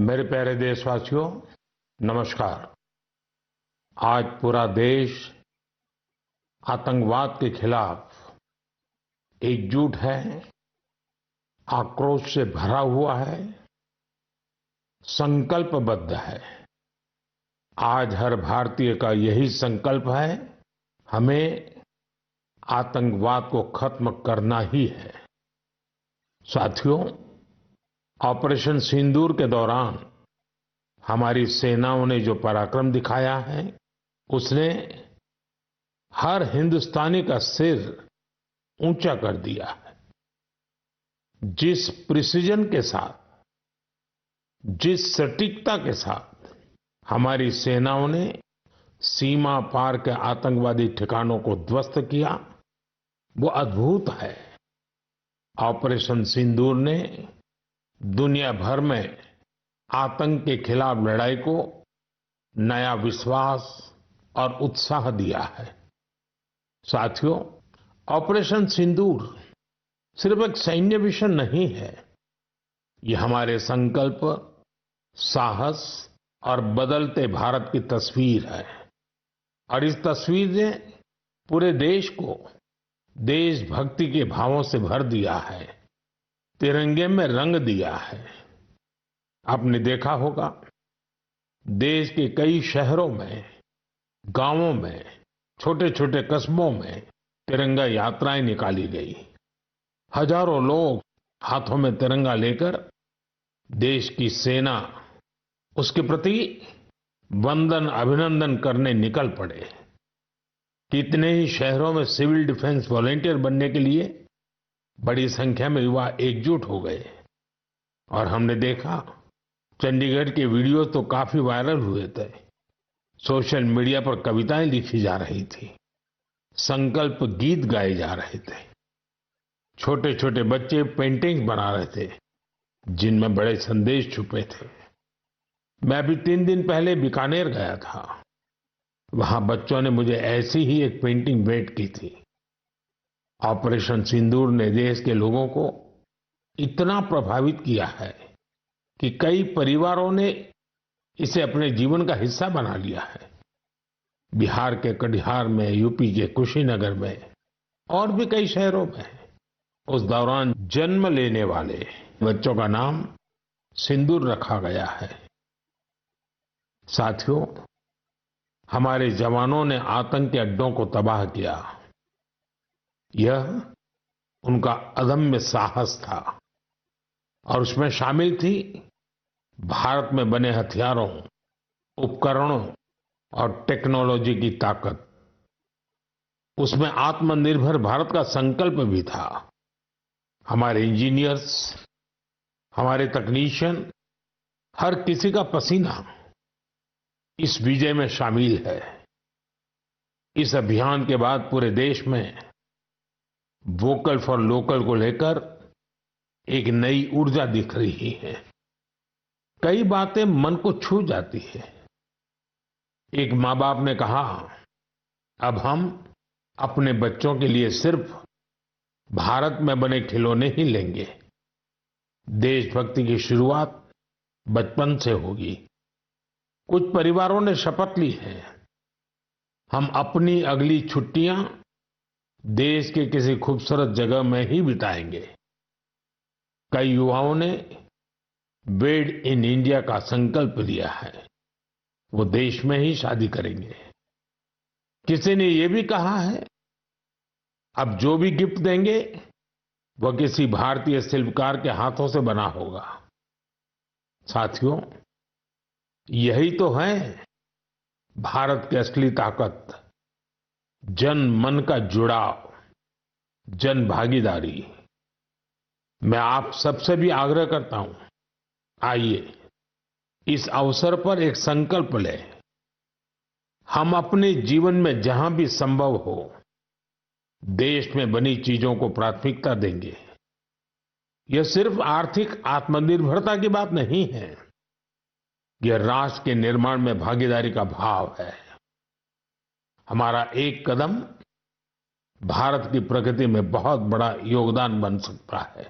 मेरे प्यारे देशवासियों, नमस्कार। आज पूरा देश आतंकवाद के खिलाफ एकजुट है, आक्रोश से भरा हुआ है, संकल्पबद्ध है। आज हर भारतीय का यही संकल्प है, हमें आतंकवाद को खत्म करना ही है। साथियों, ऑपरेशन सिंदूर के दौरान हमारी सेनाओं ने जो पराक्रम दिखाया है, उसने हर हिंदुस्तानी का सिर ऊंचा कर दिया है। जिस प्रिसिजन के साथ, जिस सटीकता के साथ हमारी सेनाओं ने सीमा पार के आतंकवादी ठिकानों को ध्वस्त किया, वो अद्भुत है। ऑपरेशन सिंदूर ने दुनिया भर में आतंक के खिलाफ लड़ाई को नया विश्वास और उत्साह दिया है। साथियों, ऑपरेशन सिंदूर सिर्फ एक सैन्य मिशन नहीं है, ये हमारे संकल्प, साहस और बदलते भारत की तस्वीर है। और इस तस्वीर ने पूरे देश को देशभक्ति के भावों से भर दिया है, तिरंगे में रंग दिया है। आपने देखा होगा, देश के कई शहरों में, गांवों में, छोटे छोटे कस्बों में तिरंगा यात्राएं निकाली गई। हजारों लोग हाथों में तिरंगा लेकर देश की सेना, उसके प्रति वंदन अभिनंदन करने निकल पड़े। कितने ही शहरों में सिविल डिफेंस वॉलंटियर बनने के लिए बड़ी संख्या में युवा एकजुट हो गए। और हमने देखा, चंडीगढ़ के वीडियो तो काफी वायरल हुए थे। सोशल मीडिया पर कविताएं लिखी जा रही थी, संकल्प गीत गाए जा रहे थे, छोटे छोटे बच्चे पेंटिंग्स बना रहे थे जिनमें बड़े संदेश छुपे थे। मैं अभी 3 दिन पहले बीकानेर गया था। वहां बच्चों ने मुझे ऐसी ही एक पेंटिंग भेंट की थी। ऑपरेशन सिंदूर ने देश के लोगों को इतना प्रभावित किया है कि कई परिवारों ने इसे अपने जीवन का हिस्सा बना लिया है। बिहार के कटिहार में, यूपी के कुशीनगर में और भी कई शहरों में उस दौरान जन्म लेने वाले बच्चों का नाम सिंदूर रखा गया है। साथियों, हमारे जवानों ने आतंक के अड्डों को तबाह किया। यह उनका अदम्य साहस था और उसमें शामिल थी भारत में बने हथियारों, उपकरणों और टेक्नोलॉजी की ताकत। उसमें आत्मनिर्भर भारत का संकल्प भी था। हमारे इंजीनियर्स, हमारे तकनीशियन, हर किसी का पसीना इस विजय में शामिल है। इस अभियान के बाद पूरे देश में वोकल फॉर लोकल को लेकर एक नई ऊर्जा दिख रही है। कई बातें मन को छू जाती है। एक माँ बाप ने कहा, अब हम अपने बच्चों के लिए सिर्फ भारत में बने खिलौने ही लेंगे। देशभक्ति की शुरुआत बचपन से होगी। कुछ परिवारों ने शपथ ली है, हम अपनी अगली छुट्टियां देश के किसी खूबसूरत जगह में ही बिताएंगे। कई युवाओं ने मेड इन इंडिया का संकल्प लिया है, वो देश में ही शादी करेंगे। किसी ने ये भी कहा है, अब जो भी गिफ्ट देंगे वह किसी भारतीय शिल्पकार के हाथों से बना होगा। साथियों, यही तो है भारत की असली ताकत, जन मन का जुड़ाव, जन भागीदारी। मैं आप सबसे भी आग्रह करता हूं, आइए इस अवसर पर एक संकल्प लें। हम अपने जीवन में जहां भी संभव हो, देश में बनी चीजों को प्राथमिकता देंगे। यह सिर्फ आर्थिक आत्मनिर्भरता की बात नहीं है, यह राष्ट्र के निर्माण में भागीदारी का भाव है। हमारा एक कदम भारत की प्रगति में बहुत बड़ा योगदान बन सकता है।